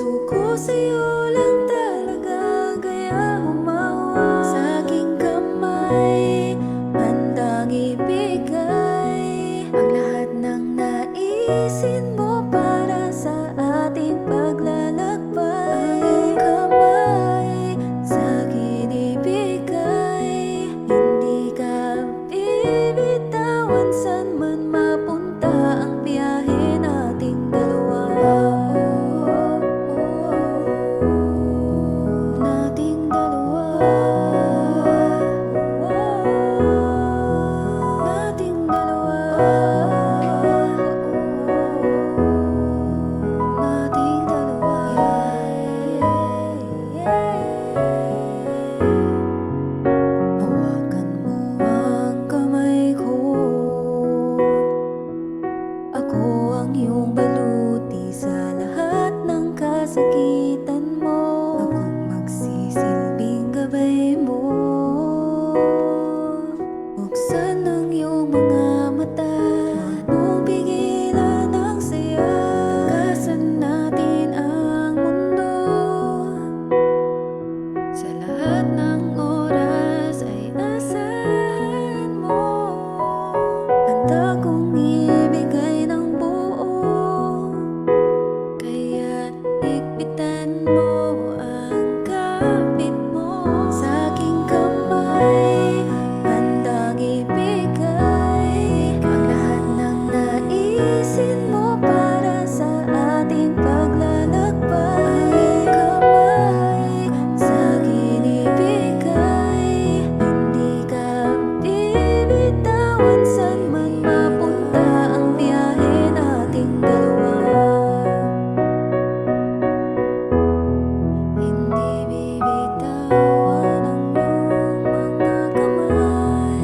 Puso ko sa'yo lang talaga, kaya humawa sa aking kamay, handang ibigay ang lahat ng naisin mo para sa ating paglalakbay. Ang kamay sa'kin ibigay, hindi ka bibitawan saan man mapunta ang biyahe nating dalawa. Nating dalawa. Nating dalawa. Nating dalawa. Hawakan mo ang kamay ko, ako ang iyong baluti sa lahat ng kasakitan mo. Ako'y magsisilbing gabay mo. Buksan ang iyong mga mata, huwag mong pigilan ang saya. Takasan natin ang mundo, sa lahat ng oras ay asahan mo. Handa kong ibigay ng buo, kaya higpitan mo ang kapit mo. Sa aking kamay, handang ibigay ang lahat ng naisin mo para sa ating paglalakbay. Ang kamay sa'kin ibigay, hindi ka bibitawan saan man mapunta ang biyahe nating dalawa. Hindi bibitawan ang iyong mga kamay.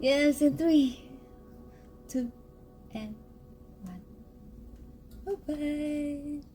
Yes, in 3, 2, and 1. Bye-bye.